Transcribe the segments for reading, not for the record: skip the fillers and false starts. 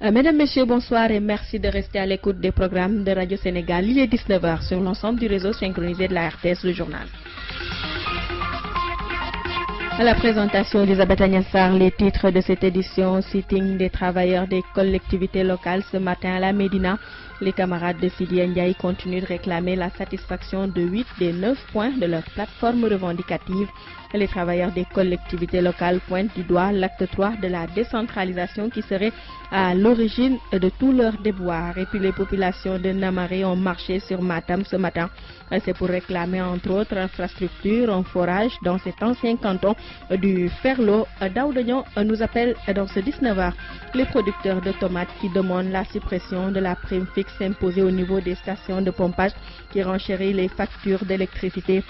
Mesdames, Messieurs, bonsoir et merci de rester à l'écoute des programmes de Radio Sénégal. Il est 19h sur l'ensemble du réseau synchronisé de la RTS, le journal. À la présentation d'Elisabeth Agnassar, les titres de cette édition, sitting des travailleurs des collectivités locales ce matin à la Médina. Les camarades de Sidi Ndiaye continuent de réclamer la satisfaction de 8 des 9 points de leur plateforme revendicative. Les travailleurs des collectivités locales pointent du doigt l'acte 3 de la décentralisation qui serait à l'origine de tous leurs déboires. Et puis les populations de Namaré ont marché sur Matam ce matin. C'est pour réclamer entre autres infrastructures, un forage dans cet ancien canton du Ferlo. Daoudagnon nous appelle dans ce 19h les producteurs de tomates qui demandent la suppression de la prime fixe imposée au niveau des stations de pompage qui renchérit les factures d'électricité.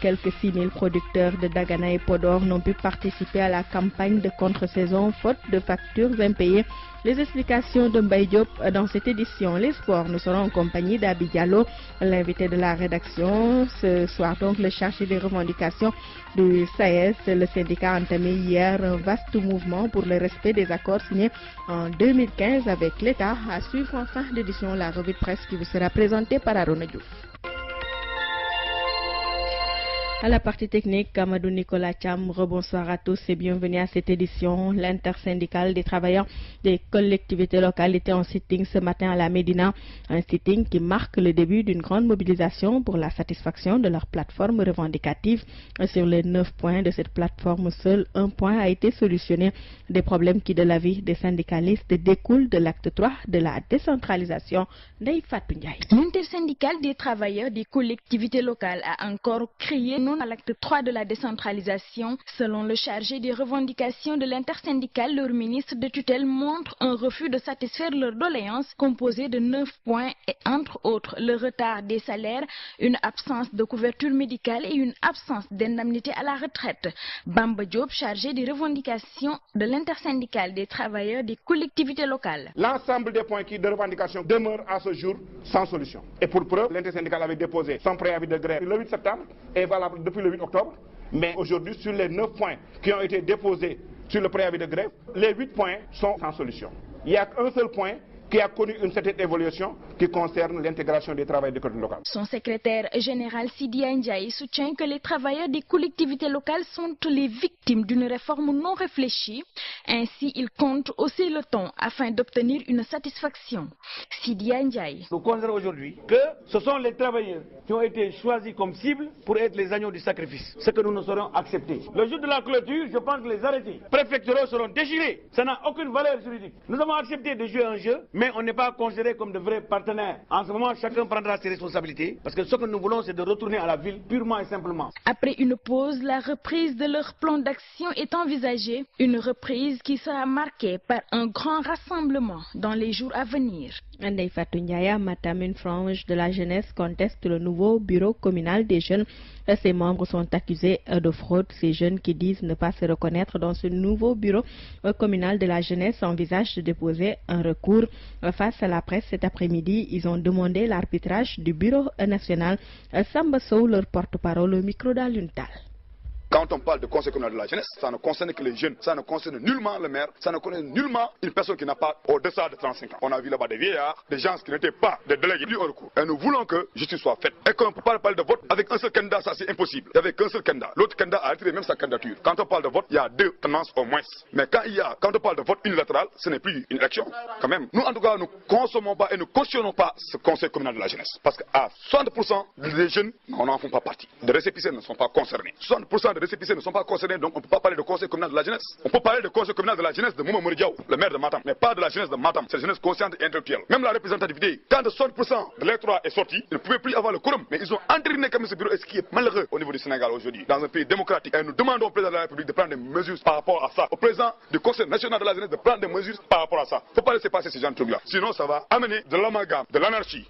Quelques 6 000 producteurs de Dagana et Podor n'ont pu participer à la campagne de contre-saison faute de factures impayées. Les explications de Mbaye Diop dans cette édition. Les sports, nous serons en compagnie d'Abi Diallo, l'invité de la rédaction. Ce soir donc, le chargé des revendications du SAES, le syndicat a entamé hier un vaste mouvement pour le respect des accords signés en 2015 avec l'État. À suivre en fin d'édition la revue de presse qui vous sera présentée par Arona Diouf. À la partie technique, Kamadou Nicolas Cham, rebonsoir à tous et bienvenue à cette édition. L'intersyndicale des travailleurs des collectivités locales était en sitting ce matin à la Médina. Un sitting qui marque le début d'une grande mobilisation pour la satisfaction de leur plateforme revendicative. Sur les 9 points de cette plateforme, seul un point a été solutionné. Des problèmes qui, de l'avis des syndicalistes, découlent de l'acte 3 de la décentralisation. L'intersyndicale des travailleurs des collectivités locales a encore crié non à l'acte 3 de la décentralisation. Selon le chargé des revendications de l'intersyndicale, leur ministre de tutelle montre un refus de satisfaire leurs doléances composées de 9 points et entre autres le retard des salaires, une absence de couverture médicale et une absence d'indemnité à la retraite. Bamba Diop, chargé des revendications de l'intersyndicale des travailleurs des collectivités locales. L'ensemble des points de revendication demeurent à ce jour sans solution. Et pour preuve, l'intersyndicale avait déposé son préavis de grève le 8 septembre et valable depuis le 8 octobre. Mais aujourd'hui, sur les 9 points qui ont été déposés sur le préavis de grève, les 8 points sont sans solution. Il n'y a qu'un seul point qui a connu une certaine évolution qui concerne l'intégration des travailleurs des collectivités locales. Son secrétaire général Sidi Ndiaye soutient que les travailleurs des collectivités locales sont les victimes d'une réforme non réfléchie. Ainsi, il compte hausser le ton afin d'obtenir une satisfaction. Sidi Ndiaye. Nous considérons aujourd'hui que ce sont les travailleurs qui ont été choisis comme cible pour être les agneaux du sacrifice. Ce que nous ne saurons accepter. Le jour de la clôture, je pense que les arrêtés préfectoraux seront déchirés. Ça n'a aucune valeur juridique. Nous avons accepté de jouer un jeu, mais on n'est pas considéré comme de vrais partenaires. En ce moment, chacun prendra ses responsabilités parce que ce que nous voulons, c'est de retourner à la ville purement et simplement. Après une pause, la reprise de leur plan d'action est envisagée. Une reprise qui sera marquée par un grand rassemblement dans les jours à venir. Ndeye Fatou Ndiaye à Matam, une frange de la jeunesse conteste le nouveau bureau communal des jeunes. Ses membres sont accusés de fraude. Ces jeunes qui disent ne pas se reconnaître dans ce nouveau bureau communal de la jeunesse envisagent de déposer un recours. Face à la presse cet après-midi, ils ont demandé l'arbitrage du bureau national. Samba Sow, leur porte-parole au micro d'Aluntal. Quand on parle de conseil communal de la jeunesse, ça ne concerne que les jeunes, ça ne concerne nullement le maire, ça ne concerne nullement une personne qui n'a pas au-delà de 35 ans. On a vu là-bas des vieillards, des gens qui n'étaient pas des délégués du recours. Et nous voulons que justice soit faite. Et qu'on ne peut pas parler de vote avec un seul candidat, ça c'est impossible. Il n'y avait qu'un seul candidat. L'autre candidat a retiré même sa candidature. Quand on parle de vote, il y a 2 tendances au moins. Mais quand on parle de vote unilatéral, ce n'est plus une élection. Quand même. Nous, en tout cas, nous ne consommons pas et nous cautionnons pas ce conseil communal de la jeunesse. Parce qu'à 60% des jeunes, on n'en font pas partie. Les récépissés ne sont pas concernés. 60% des récépissés ne sont pas concernés. Donc on ne peut pas parler de conseil communal de la jeunesse. On peut parler de conseil communal de la jeunesse de Mouma Moridiaou, le maire de Matam, mais pas de la jeunesse de Matam. C'est la jeunesse consciente et intellectuelle. Même la représentativité, quand 60% de l'électorat est sorti, ils ne pouvaient plus avoir le quorum. Mais ils ont entériné comme ce bureau, et ce qui est malheureux au niveau du Sénégal aujourd'hui, dans un pays démocratique. Et nous demandons au président de la République de prendre des mesures par rapport à ça. Au président du conseil national de la jeunesse de prendre des mesures par rapport à ça. Il ne faut pas laisser passer ces gens de trucs-là. Sinon ça va amener de l'amalgame, de l'anarchie.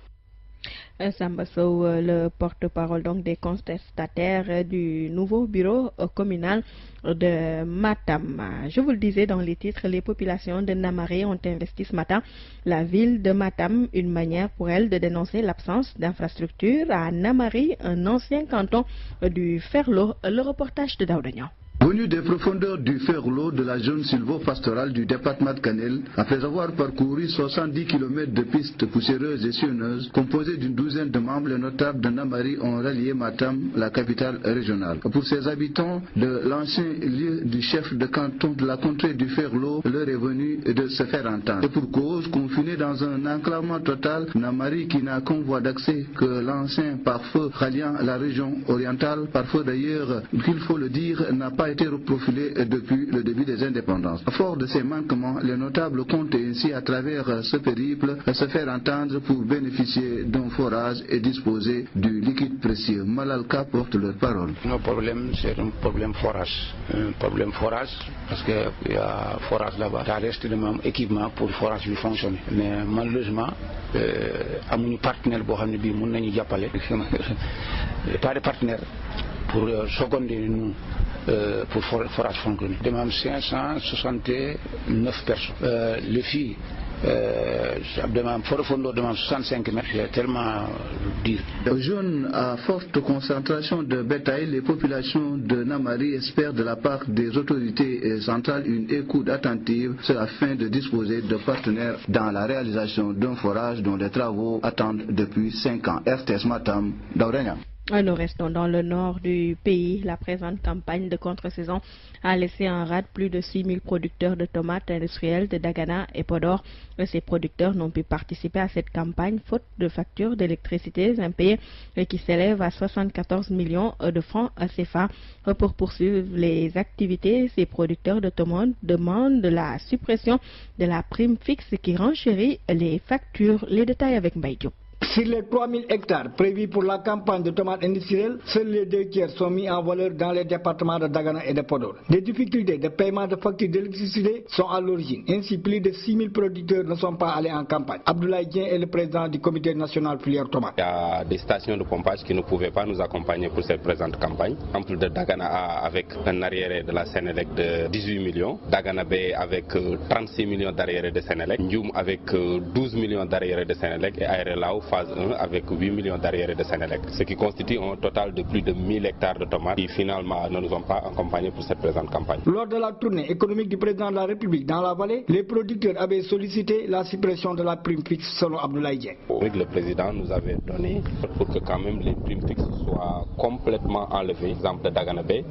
Samba Sow, le porte-parole donc des contestataires du nouveau bureau communal de Matam. Je vous le disais dans les titres, les populations de Namaré ont investi ce matin la ville de Matam, une manière pour elles de dénoncer l'absence d'infrastructures à Namaré, un ancien canton du Ferlo. Le reportage de Daoudagnan. Venu des profondeurs du Ferlo de la zone sylvo-pastorale du département de Kanel, après avoir parcouru 70 km de pistes poussiéreuses et sillonneuses, composées d'une douzaine de membres, les notables de Namari ont rallié Matam, la capitale régionale. Pour ces habitants de l'ancien lieu du chef de canton de la contrée du Ferlo, l'heure est venue de se faire entendre. Et pour cause, confinés dans un enclavement total, Namari qui n'a qu'une voie d'accès que l'ancien pare-feu ralliant la région orientale, pare-feu d'ailleurs, qu'il faut le dire, n'a pas été reprofilé depuis le début des indépendances. Fort de ces manquements, les notables comptent ainsi à travers ce périple se faire entendre pour bénéficier d'un forage et disposer du liquide précieux. Malalka porte leur parole. Nos problèmes, c'est un problème forage. Un problème forage parce qu'il y a forage là-bas. Ça reste le même équipement pour le forage de fonctionner. Mais malheureusement, amuñu partenaire boo xam ne bii mun nañu jàppale. Pas de partenaire pour seconder nous. Pour forage fonctionner. Demande 569 personnes. Les filles demande 65 mètres, c'est tellement dur. Zone à forte concentration de bétail, les populations de Namari espèrent de la part des autorités centrales une écoute attentive afin de disposer de partenaires dans la réalisation d'un forage dont les travaux attendent depuis 5 ans. RTS Matam, Daurenia. Nous restons dans le nord du pays. La présente campagne de contre-saison a laissé en rade plus de 6 000 producteurs de tomates industrielles de Dagana et Podor. Ces producteurs n'ont pu participer à cette campagne faute de factures d'électricité impayées qui s'élèvent à 74 millions de francs CFA. Pour poursuivre les activités, ces producteurs de tomates demandent la suppression de la prime fixe qui renchérit les factures. Les détails avec Mbaye Diop. Sur les 3000 hectares prévus pour la campagne de tomates industrielles, seuls les 2 tiers sont mis en valeur dans les départements de Dagana et de Podor. Des difficultés de paiement de factures d'électricité sont à l'origine. Ainsi, plus de 6 000 producteurs ne sont pas allés en campagne. Abdoulaye Dien est le président du comité national filière tomate. Il y a des stations de pompage qui ne pouvaient pas nous accompagner pour cette présente campagne. Exemple de Dagana A avec un arriéré de la Sénélec de 18 millions, Dagana B avec 36 millions d'arriérés de Sénélec, Ndioum avec 12 millions d'arriérés de Sénélec et Aérelao phase 1 avec 8 millions d'arriérés de Sénélec, ce qui constitue un total de plus de 1000 hectares de tomates qui finalement ne nous ont pas accompagnés pour cette présente campagne. Lors de la tournée économique du président de la République dans la vallée, les producteurs avaient sollicité la suppression de la prime fixe selon Abdoulaye Dien. Le président nous avait donné pour que quand même les primes fixes soient complètement enlevées. Exemple de Dagana B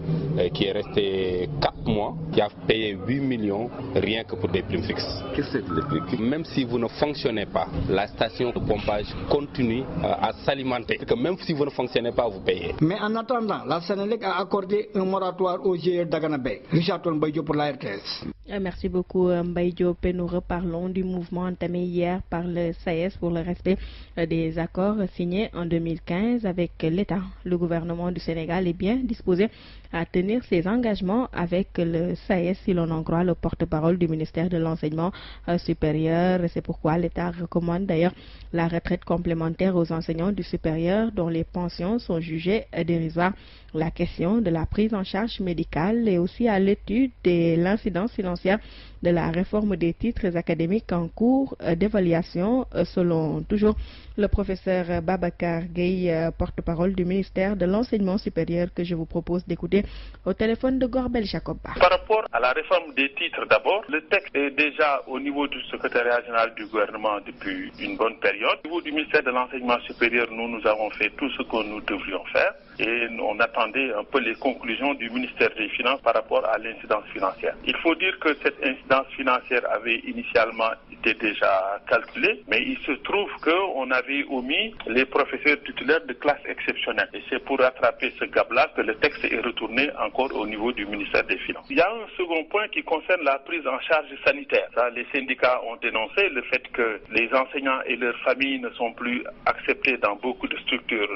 qui est resté 4 mois, qui a payé 8 millions rien que pour des primes fixes. Qu'est-ce que c'est les primes fixes? Même si vous ne fonctionnez pas, la station de pompage continue à s'alimenter. Même si vous ne fonctionnez pas, vous payez. Mais en attendant, la Sénélec a accordé un moratoire aux GIE Dagana Bay. Richard Mbaye pour la RTS. Merci beaucoup Mbaye Diop. Nous reparlons du mouvement entamé hier par le SAES pour le respect des accords signés en 2015 avec l'État. Le gouvernement du Sénégal est bien disposé à tenir ses engagements avec le SAES si l'on en croit le porte-parole du ministère de l'Enseignement supérieur. C'est pourquoi l'État recommande d'ailleurs la retraite complémentaire aux enseignants du supérieur dont les pensions sont jugées dérisoires. La question de la prise en charge médicale et aussi à l'étude de l'incidence financière de la réforme des titres académiques en cours d'évaluation, selon toujours le professeur Babacar Gueye, porte-parole du ministère de l'Enseignement supérieur, que je vous propose d'écouter au téléphone de Gorbel Jacoba. Par rapport à la réforme des titres d'abord, le texte est déjà au niveau du secrétariat général du gouvernement depuis une bonne période. Au niveau du ministère de l'Enseignement supérieur, nous avons fait tout ce que nous devrions faire et on attendait un peu les conclusions du ministère des Finances par rapport à l'incidence financière. Il faut dire que cette incidence financière avait initialement été déjà calculée, mais il se trouve qu'on avait omis les professeurs titulaires de classe exceptionnelle. Et c'est pour rattraper ce gap-là que le texte est retourné encore au niveau du ministère des Finances. Il y a un second point qui concerne la prise en charge sanitaire. Ça, les syndicats ont dénoncé le fait que les enseignants et leurs familles ne sont plus acceptés dans beaucoup de structures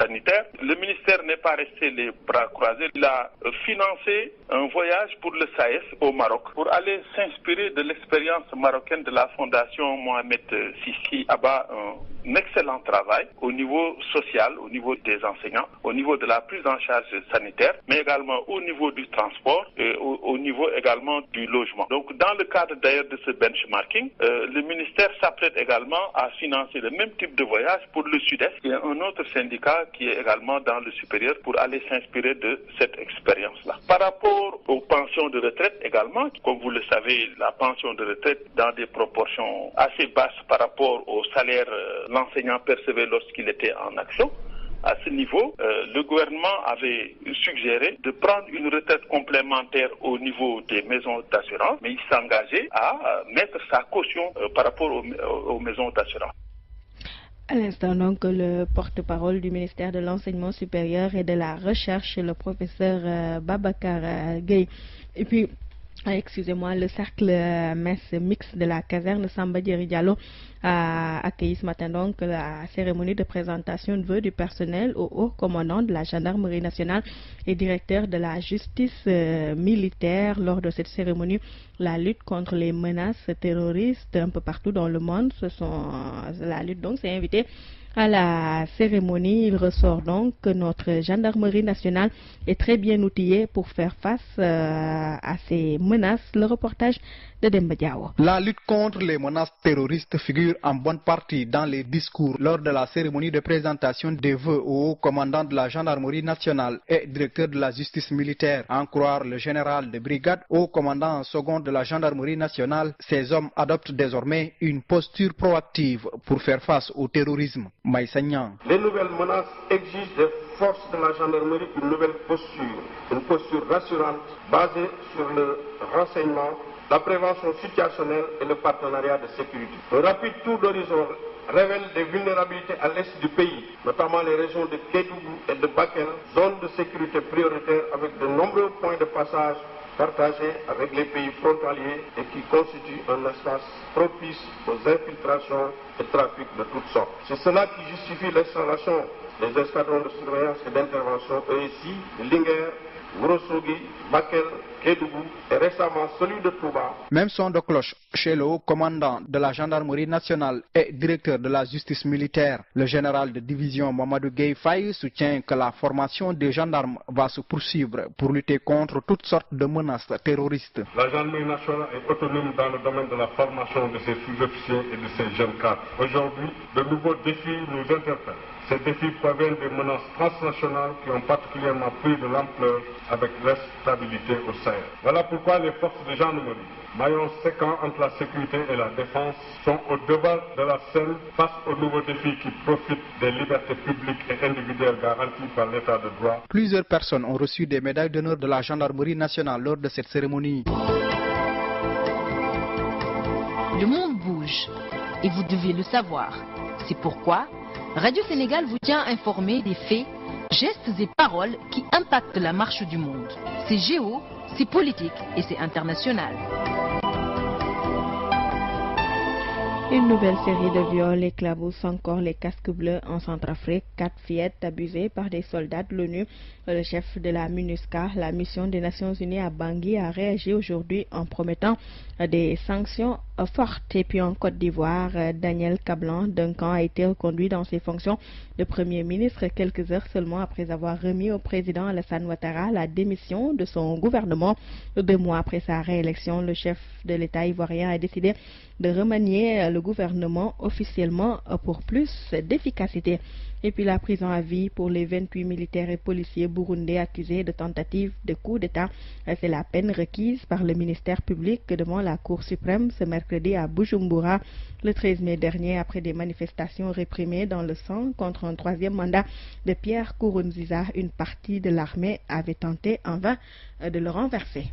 sanitaires. Le ministère n'est pas resté les bras croisés. Il a financé un voyage pour le SAES au Maroc pour aller s'inspirer de l'expérience marocaine de la fondation Mohamed VI qui abat un un excellent travail au niveau social, au niveau des enseignants, au niveau de la prise en charge sanitaire, mais également au niveau du transport et au niveau également du logement. Donc dans le cadre d'ailleurs de ce benchmarking, le ministère s'apprête également à financer le même type de voyage pour le Sud-Est. Il y a un autre syndicat qui est également dans le supérieur pour aller s'inspirer de cette expérience-là. Par rapport aux pensions de retraite également, comme vous le savez, la pension de retraite dans des proportions assez basses par rapport au salaire l'enseignant percevait lorsqu'il était en action. À ce niveau, le gouvernement avait suggéré de prendre une retraite complémentaire au niveau des maisons d'assurance, mais il s'engageait à mettre sa caution par rapport aux maisons d'assurance. À l'instant, donc, le porte-parole du ministère de l'Enseignement supérieur et de la Recherche, le professeur Babacar Gueye. Et puis, excusez-moi, le cercle messe mixte de la caserne Samba Diéry Diallo a accueilli ce matin donc la cérémonie de présentation de vœux du personnel au haut commandant de la gendarmerie nationale et directeur de la justice militaire. Lors de cette cérémonie, la lutte contre les menaces terroristes un peu partout dans le monde, la lutte donc s'est invitée à la cérémonie. Il ressort donc que notre gendarmerie nationale est très bien outillée pour faire face à ces menaces. Le reportage de Demba Diawo. La lutte contre les menaces terroristes figure en bonne partie dans les discours lors de la cérémonie de présentation des vœux au haut commandant de la gendarmerie nationale et directeur de la justice militaire. En croire le général de brigade, haut commandant second de la gendarmerie nationale, ces hommes adoptent désormais une posture proactive pour faire face au terrorisme. Les nouvelles menaces exigent des forces de la gendarmerie une nouvelle posture rassurante basée sur le renseignement, la prévention situationnelle et le partenariat de sécurité. Un rapide tour d'horizon révèle des vulnérabilités à l'est du pays, notamment les régions de Kédougou et de Bakel, zones de sécurité prioritaires avec de nombreux points de passage partagés avec les pays frontaliers et qui constituent un espace propice aux infiltrations et trafics de toutes sortes. C'est cela qui justifie l'installation des escadrons de surveillance et d'intervention ESI de Linguère, Ourossogui, Bakel, Kédougou et récemment celui de Touba. Même son de cloche chez le haut commandant de la gendarmerie nationale et directeur de la justice militaire. Le général de division Mamadou Gueye Faye soutient que la formation des gendarmes va se poursuivre pour lutter contre toutes sortes de menaces terroristes. La gendarmerie nationale est autonome dans le domaine de la formation de ses sous-officiers et de ses jeunes cadres. Aujourd'hui, de nouveaux défis nous interpellent. Ces défis proviennent des menaces transnationales qui ont particulièrement pris de l'ampleur avec l'instabilité au Sahel. Voilà pourquoi les forces de gendarmerie, maillons séquents entre la sécurité et la défense, sont au devant de la scène face aux nouveaux défis qui profitent des libertés publiques et individuelles garanties par l'état de droit. Plusieurs personnes ont reçu des médailles d'honneur de la gendarmerie nationale lors de cette cérémonie. Le monde bouge et vous devez le savoir. C'est pourquoi Radio Sénégal vous tient informé des faits, gestes et paroles qui impactent la marche du monde. C'est géo, c'est politique et c'est international. Une nouvelle série de viols éclabousse encore les casques bleus en Centrafrique. 4 fillettes abusées par des soldats de l'ONU. Le chef de la MINUSCA, la mission des Nations Unies à Bangui, a réagi aujourd'hui en promettant des sanctions fortes. Et puis en Côte d'Ivoire, Daniel Kablan Duncan a été reconduit dans ses fonctions de Premier ministre quelques heures seulement après avoir remis au président Alassane Ouattara la démission de son gouvernement. 2 mois après sa réélection, le chef de l'État ivoirien a décidé de remanier le gouvernement officiellement pour plus d'efficacité. Et puis la prison à vie pour les 28 militaires et policiers burundais accusés de tentative de coup d'État. C'est la peine requise par le ministère public devant la Cour suprême ce mercredi à Bujumbura, le 13 mai dernier, après des manifestations réprimées dans le sang contre un 3e mandat de Pierre Nkurunziza. Une partie de l'armée avait tenté en vain de le renverser.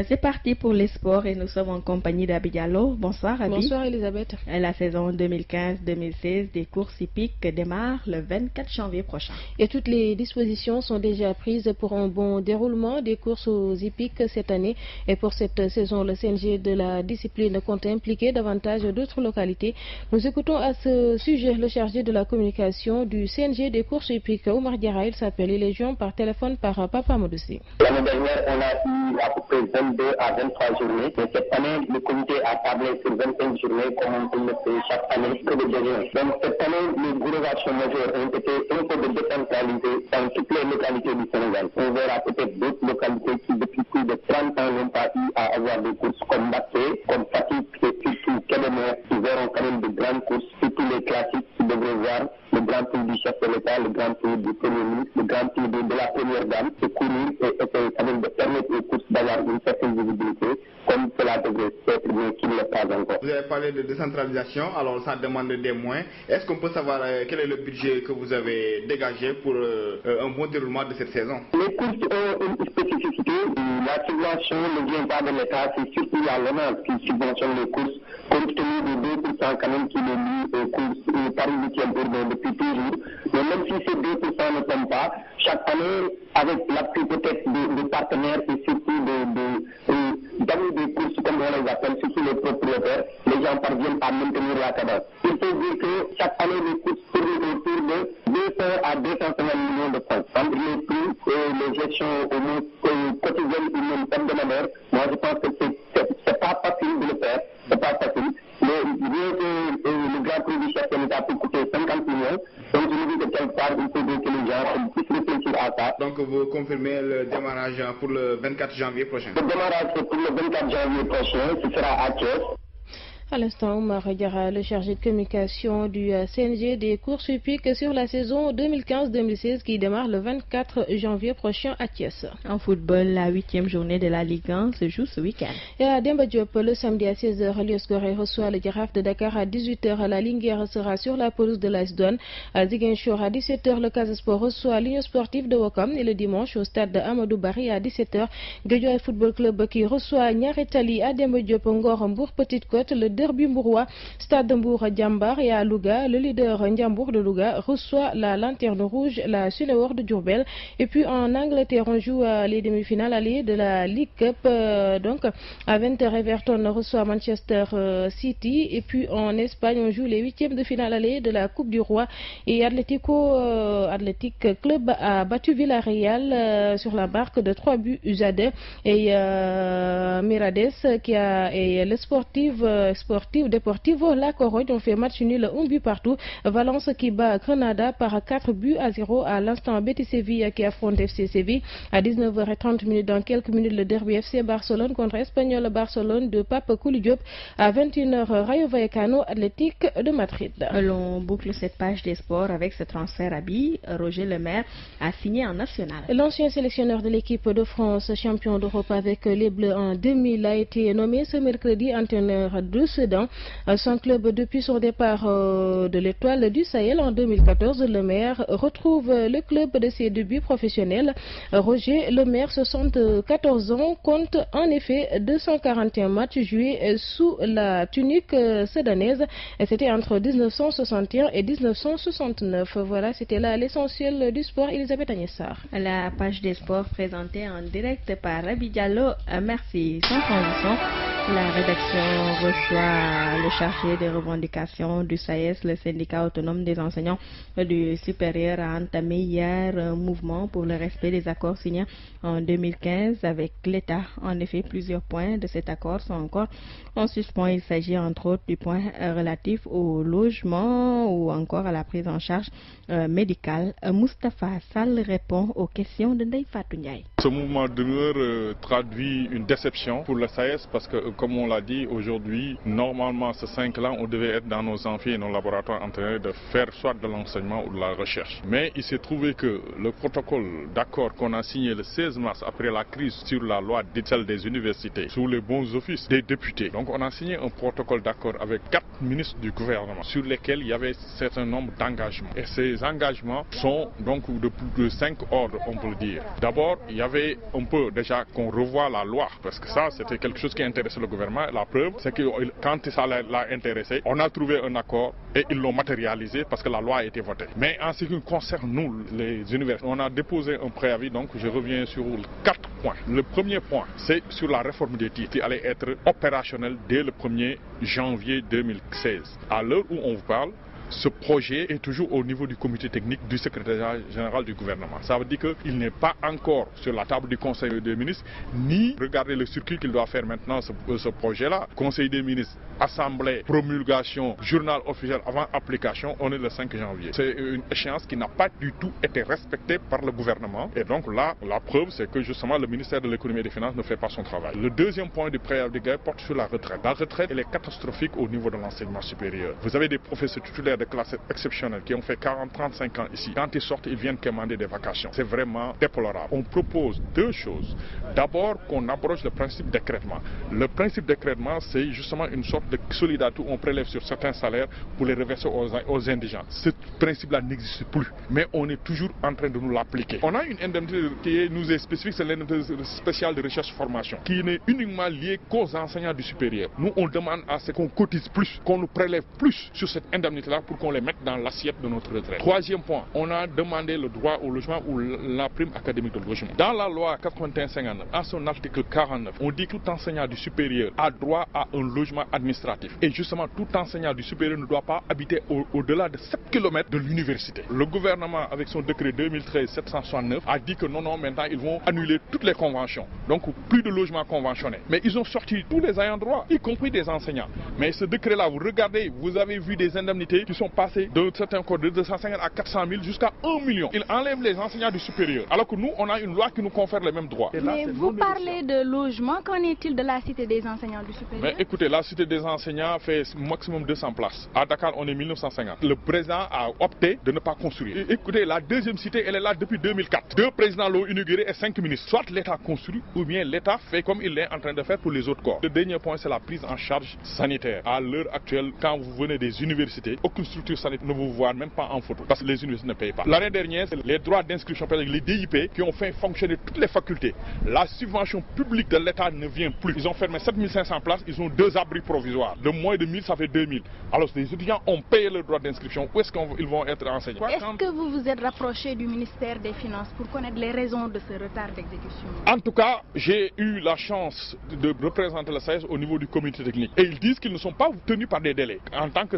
C'est parti pour les sports et nous sommes en compagnie d'Abi Diallo. Bonsoir Abi. Bonsoir Elisabeth. La saison 2015-2016 des courses hippiques démarre le 24 janvier prochain. Et toutes les dispositions sont déjà prises pour un bon déroulement des courses aux hippiques cette année. Et pour cette saison, le CNG de la discipline compte impliquer davantage d'autres localités. Nous écoutons à ce sujet le chargé de la communication du CNG des courses hippiques, Oumar Diarra. Il s'appelle les gens par téléphone par Papa Modoussi. L'année dernière, on a eu à peu près 22 à 23 journées. Mais cette année, le comité a tablé sur 25 journées comme on le fait chaque année que de dernier. Donc cette année, les grosses actions majeures ont été un peu de décentralisées dans toutes les localités du Sénégal. On verra peut-être d'autres localités qui depuis plus de 30 ans n'ont pas eu à avoir des courses comme Baké, comme Fatick et surtout Kébémer, qui verront quand même de grandes courses, surtout les classiques qui devraient voir le Grand Prix du chef de l'État, le Grand Prix du Premier ministre, le Grand Prix de la Première Dame, de courir et essayer quand même de permettre aux courses d'avoir une certaine visibilité, comme cela devrait être, mais qui ne l'est pas encore. Vous avez parlé de décentralisation, alors ça demande des moyens. Est-ce qu'on peut savoir quel est le budget que vous avez dégagé pour un bon déroulement de cette saison? Les courses ont une spécificité. La subvention ne vient pas de l'État, c'est surtout la LONASE qui subventionne les courses, compte tenu de 2% quand même qui est mis aux courses Paris 8e urbain depuis toujours. Mais même si ces 2% ne tombent pas, chaque année, avec l'appui peut-être des partenaires et surtout d'amis des courses, comme on les appelle, surtout les propriétaires, les gens parviennent à maintenir la cadence. Il faut dire que chaque année, les courses tournent autour de 200 à 250 millions de francs. Entre les prix et les gestions quotidiennes ou même hebdomadaires, moi je pense que c'est pas facile de le faire, c'est pas facile. Mais bien que le Grand Prix du chef de l'État peut coûter 50 millions, donc je me dis que quelque part, il faut dire que les gens puissent réfléchir à ça. Donc vous confirmez le démarrage pour le 24 janvier prochain? Le démarrage pour le 24 janvier prochain, ce sera à Thiès. À l'instant, Oumar Diarra, le chargé de communication du CNG des courses hippiques sur la saison 2015-2016 qui démarre le 24 janvier prochain à Thiès. En football, la 8e journée de la Ligue 1 se joue ce week-end. Et à Demba Diop, le samedi à 16h, Lios Gorée reçoit le Giraffe de Dakar. À 18h, la Linguère sera sur la pelouse de l'AS Douanes. À Ziguinchor, à 17h, le Casa Sport reçoit l'Union sportive de Ouakam. Et le dimanche, au stade de Amadou Barry, à 17h, Guédiawaye Football Club qui reçoit Niary Tally. À Demba Diop, Ngor, Mbour, Petite Côte, le derby Mbourois, Stade de Mbour Djambar. Et à Louga, le leader Ndiambour de Louga reçoit la Lanterne Rouge, la Sunéor de Diourbel. Et puis en Angleterre, on joue les demi-finales allées de la League Cup. Donc à 20h, Everton reçoit Manchester City. Et puis en Espagne, on joue les 8e de finale allées de la Coupe du Roi. Et Athletic Club a battu Villarreal sur la marque de 3 buts à 2. Et Mirades et le Sportif Deportivo La Corogne ont fait match nul 1 but partout. Valence qui bat Grenada par 4 buts à 0. À l'instant, Betis Séville qui affronte FC Séville. À 19h30, dans quelques minutes, le derby FC Barcelone contre Espanyol Barcelone de Pape Kouli Diop. À 21h, Rayo Vallecano Athletic de Madrid. L'on boucle cette page des sports avec ce transfert à Bi. Roger Lemaire a signé en national. L'ancien sélectionneur de l'équipe de France, champion d'Europe avec les Bleus en 2000, a été nommé ce mercredi entraîneur de Sedan. Son club, depuis son départ de l'Étoile du Sahel en 2014, Lemaire retrouve le club de ses débuts professionnels. Roger Lemaire, 74 ans, compte en effet 241 matchs joués sous la tunique sédanaise. C'était entre 1961 et 1969. Voilà, c'était là l'essentiel du sport. Elisabeth Agnessar. La page des sports présentée en direct par Abi Diallo. Merci. Sans transition, la rédaction reçoit le chargé des revendications du SAES, le syndicat autonome des enseignants du supérieur, a entamé hier un mouvement pour le respect des accords signés en 2015 avec l'État. En effet, plusieurs points de cet accord sont encore en suspens. Il s'agit entre autres du point relatif au logement ou encore à la prise en charge médicale. Moustapha Sall répond aux questions de Ndeye Fatou Ndiaye. Ce mouvement d'humeur traduit une déception pour le SAES parce que, comme on l'a dit, aujourd'hui, Normalement, ces 5-là, on devait être dans nos amphis et nos laboratoires en train de faire soit de l'enseignement ou de la recherche. Mais il s'est trouvé que le protocole d'accord qu'on a signé le 16 mars après la crise sur la loi celle des universités, sous les bons offices des députés. Donc on a signé un protocole d'accord avec 4 ministres du gouvernement sur lesquels il y avait un certain nombre d'engagements. Et ces engagements sont donc de plus de 5 ordres, on peut le dire. D'abord, il y avait un peu déjà qu'on revoie la loi, parce que ça c'était quelque chose qui intéressait le gouvernement. La preuve, c'est que quand ça l'a intéressé, on a trouvé un accord et ils l'ont matérialisé parce que la loi a été votée. Mais en ce qui concerne nous, les universités, on a déposé un préavis, donc je reviens sur 4 points. Le premier point, c'est sur la réforme des titres qui allait être opérationnelle dès le 1er janvier 2016. À l'heure où on vous parle, ce projet est toujours au niveau du comité technique du secrétariat général du gouvernement. Ça veut dire qu'il n'est pas encore sur la table du Conseil des ministres, ni regarder le circuit qu'il doit faire maintenant ce projet-là. Conseil des ministres, Assemblée, promulgation, journal officiel avant application, on est le 5 janvier. C'est une échéance qui n'a pas du tout été respectée par le gouvernement. Et donc là, la preuve, c'est que justement le ministère de l'économie et des finances ne fait pas son travail. Le deuxième point du préavis porte sur la retraite. La retraite, elle est catastrophique au niveau de l'enseignement supérieur. Vous avez des professeurs titulaires de classe exceptionnelle qui ont fait 40-35 ans ici. Quand ils sortent, ils viennent commander des vacations. C'est vraiment déplorable. On propose 2 choses. D'abord, qu'on abroge le principe d'écrêtement. Le principe d'écrêtement, c'est justement une sorte de solidarité où on prélève sur certains salaires pour les reverser aux indigents. Ce principe-là n'existe plus. Mais on est toujours en train de nous l'appliquer. On a une indemnité qui nous est spécifique, c'est l'indemnité spéciale de recherche-formation, qui n'est uniquement liée qu'aux enseignants du supérieur. Nous, on demande à ce qu'on cotise plus, qu'on nous prélève plus sur cette indemnité-là pour qu'on les mette dans l'assiette de notre retraite. Troisième point, on a demandé le droit au logement ou la prime académique de logement. Dans la loi 81-59, à son article 49, on dit que tout enseignant du supérieur a droit à un logement administratif. Et justement, tout enseignant du supérieur ne doit pas habiter au-delà de 7 km de l'université. Le gouvernement, avec son décret 2013-769, a dit que non, maintenant, ils vont annuler toutes les conventions. Donc, plus de logements conventionnés. Mais ils ont sorti tous les ayants droit, y compris des enseignants. Mais ce décret-là, vous regardez, vous avez vu des indemnités qui sont passées de certains codes de 250 à 400 000 jusqu'à 1 million. Ils enlèvent les enseignants du supérieur. Alors que nous, on a une loi qui nous confère les mêmes droits. Mais vous parlez de logement, qu'en est-il de la cité des enseignants du supérieur? Mais écoutez, la cité des enseignants fait maximum 200 places. À Dakar, on est 1950. Le président a opté de ne pas construire. Et écoutez, la deuxième cité, elle est là depuis 2004. 2 présidents l'ont inaugurée et 5 ministres. Soit l'État construit ou bien l'État fait comme il est en train de faire pour les autres corps. Le dernier point, c'est la prise en charge sanitaire. À l'heure actuelle, quand vous venez des universités, aucune structure sanitaire ne vous voit même pas en photo parce que les universités ne payent pas. L'année dernière, c'est les droits d'inscription, les DIP, qui ont fait fonctionner toutes les facultés. La subvention publique de l'État ne vient plus. Ils ont fermé 7500 places, ils ont 2 abris provisoires. De moins de 1000, ça fait 2000. Alors les étudiants ont payé le droit d'inscription. Où est-ce qu'ils vont être enseignés? Est-ce que vous vous êtes rapproché du ministère des Finances pour connaître les raisons de ce retard d'exécution? En tout cas, j'ai eu la chance de représenter le SAES au niveau du comité technique. Et ils disent qu'ils ne sont pas tenus par des délais. En tant que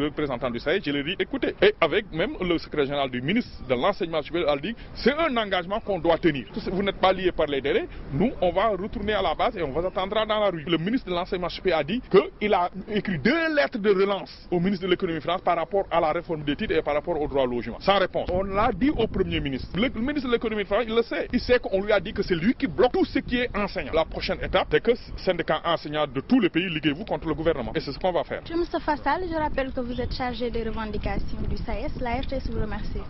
représentant du SAES, je leur dis, écoutez, et avec même le secrétaire général du ministre de l'enseignement supérieur, elle dit, c'est un engagement qu'on doit tenir. Vous n'êtes pas liés par les délais, nous, on va retourner à la base et on vous attendra dans la rue. Le ministre de l'enseignement supérieur a dit qu'il a écrit 2 lettres de relance au ministre de l'économie et des finances par rapport à la réforme des titres et par rapport au droit au logement. Sans réponse. On l'a dit au premier ministre. Le ministre de l'économie et des finances, il le sait. Il sait qu'on lui a dit que c'est lui qui bloque tout ce qui est enseignant. La prochaine étape, c'est que syndicats enseignants de tous les pays, liguez-vous contre le gouvernement. Et c'est ce qu'on va faire. M. Moustapha Sall, je rappelle que vous êtes chargé des revendications du SAES. La RTS vous remercie.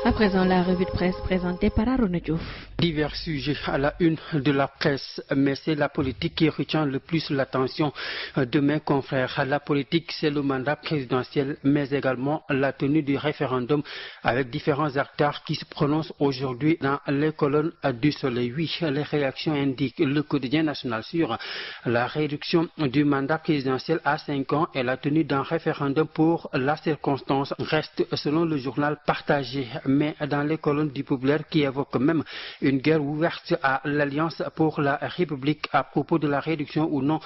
À présent, la revue de presse présentée par Arona Diouf. Divers sujets à la une de la presse, mais c'est la politique qui retient le plus l'attention de mes confrères. La politique, c'est le mandat présidentiel, mais également la tenue du référendum avec différents acteurs qui se prononcent aujourd'hui dans les colonnes du Soleil. Oui, les réactions indiquent le quotidien national sur la réduction du mandat présidentiel à 5 ans et la tenue d'un référendum pour la circonstance reste, selon le journal, partagé. Mais dans les colonnes du Populaire qui évoquent même une guerre ouverte à l'Alliance pour la République à propos de la réduction ou non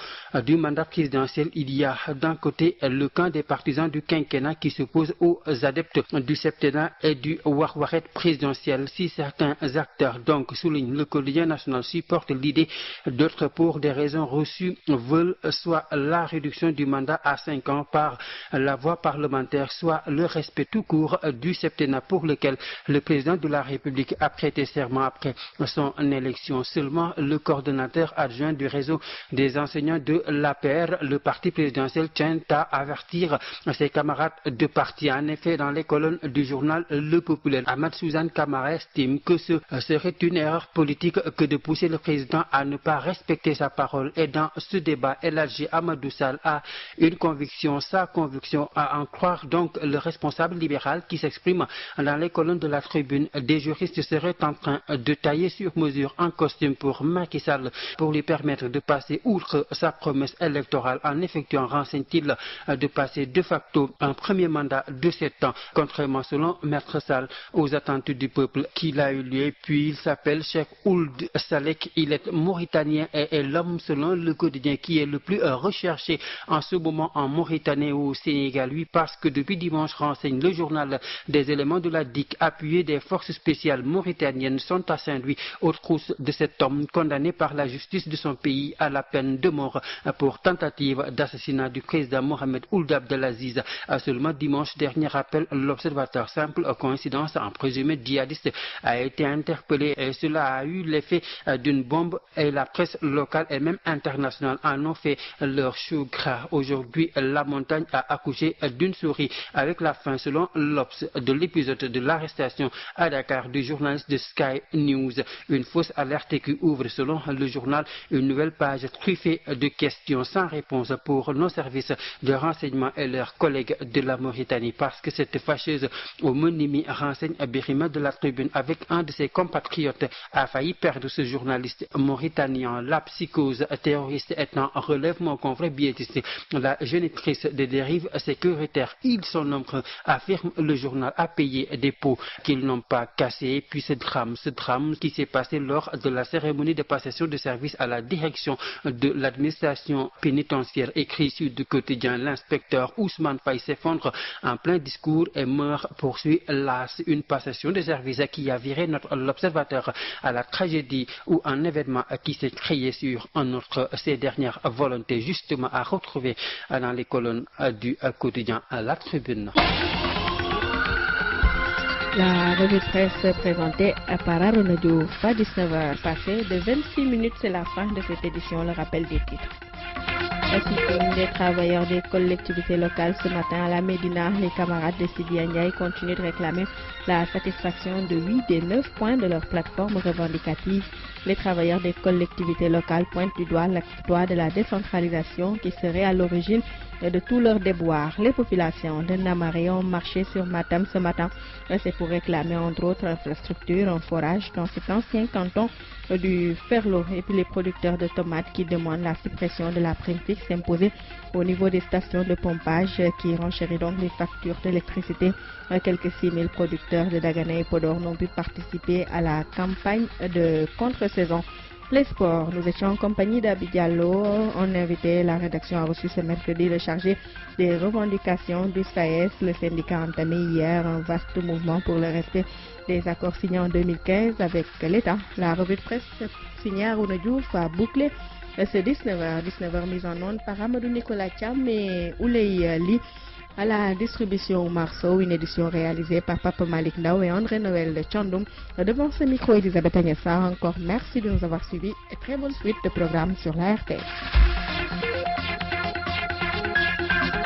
du mandat présidentiel, il y a d'un côté le camp des partisans du quinquennat qui s'oppose aux adeptes du septennat et du warwaret présidentiel. Si certains acteurs, donc souligne le quotidien national, supportent l'idée, d'autres pour des raisons reçues veulent soit la réduction du mandat à 5 ans par la voie parlementaire, soit le respect tout court du septennat pour lequel le président de la République a prêté serment après après son élection. Seulement le coordonnateur adjoint du réseau des enseignants de l'APR, le parti présidentiel, tient à avertir ses camarades de parti. En effet, dans les colonnes du journal Le Populaire, Ahmad Suzanne Camara estime que ce serait une erreur politique que de pousser le président à ne pas respecter sa parole. Et dans ce débat, El Hadji Amadou Sall a une conviction, sa conviction à en croire donc le responsable libéral qui s'exprime dans les colonnes de la Tribune. Des juristes seraient en train de tailler sur mesure un costume pour Macky Sall pour lui permettre de passer outre sa promesse électorale en effectuant, renseigne-t-il, de passer de facto un premier mandat de 7 ans, contrairement selon Maître Sall aux attentes du peuple qu'il a eu lieu. Puis il s'appelle Cheikh Ould Salek, il est mauritanien et est l'homme selon le quotidien qui est le plus recherché en ce moment en Mauritanie ou au Sénégal. Oui, parce que depuis dimanche, renseigne le journal, des éléments de la DIC appuyés des forces spéciales mauritaniennes sont à Saint-Louis aux trousses de cet homme condamné par la justice de son pays à la peine de mort pour tentative d'assassinat du président Mohamed Ould Abdelaziz. Seulement dimanche dernier, rappelle l'observateur, simple coïncidence, un présumé djihadiste a été interpellé et cela a eu l'effet d'une bombe et la presse locale et même internationale en ont fait leur chou gras. Aujourd'hui, la montagne a accouché d'une souris avec la fin, selon l'Obs, de l'épisode de l'arrestation à Dakar du journaliste de Sky News. Une fausse alerte qui ouvre, selon le journal, une nouvelle page truffée de questions sans réponse pour nos services de renseignement et leurs collègues de la Mauritanie. Parce que cette fâcheuse homonymie, renseigne Birima de la Tribune, avec un de ses compatriotes, a failli perdre ce journaliste mauritanien. La psychose terroriste étant, relève mon confrère biétiste, la génitrice des dérives sécuritaires. Ils sont nombreux, affirme le journal, à payer des pots qu'ils n'ont pas cassés. Puis ce drame qui s'est passé lors de la cérémonie de passation de service à la direction de l'administration pénitentiaire. Écrit sur du quotidien, l'inspecteur Ousmane Faye s'effondre en plein discours et meurt, poursuit l'AS. Une passation de service qui a viré l'observateur à la tragédie ou un événement qui s'est créé sur un autre. Ces dernières volontés justement à retrouver dans les colonnes du quotidien La Tribune. La revue de presse présentée par Arona Diouf à 19h passées de 26 minutes, c'est la fin de cette édition. Le rappel des titres. Le sitting des travailleurs des collectivités locales ce matin à la Médina, les camarades de Sidi Ndiaye continuent de réclamer la satisfaction de 8 des 9 points de leur plateforme revendicative. Les travailleurs des collectivités locales pointent du doigt l'acte 3 de la décentralisation qui serait à l'origine de tous leurs déboires. Les populations de Namari ont marché sur Matam ce matin. C'est pour réclamer entre autres infrastructures, un forage dans cet ancien canton du Ferlo. Et puis les producteurs de tomates qui demandent la suppression de la prime fixe imposée au niveau des stations de pompage qui renchérit donc les factures d'électricité. Quelques 6 000 producteurs de Dagana et Podor n'ont pu participer à la campagne de contre-saison. Les sports, nous étions en compagnie d'Abidjallo. On invitait, la rédaction a reçu ce mercredi le chargé des revendications du SAES. Le syndicat a entamé hier un vaste mouvement pour le respect des accords signés en 2015 avec l'État. La revue de presse signée Arona Diouf a bouclé ce 19h mise en onde par Amadou Nicolas Thiam et Ouley Li. À la distribution Marceau, une édition réalisée par Papa Malik Ndao et André Noël de Tchandoum. Devant ce micro, Elisabeth Agnessa, encore merci de nous avoir suivis et très bonne suite de programmes sur la RTS.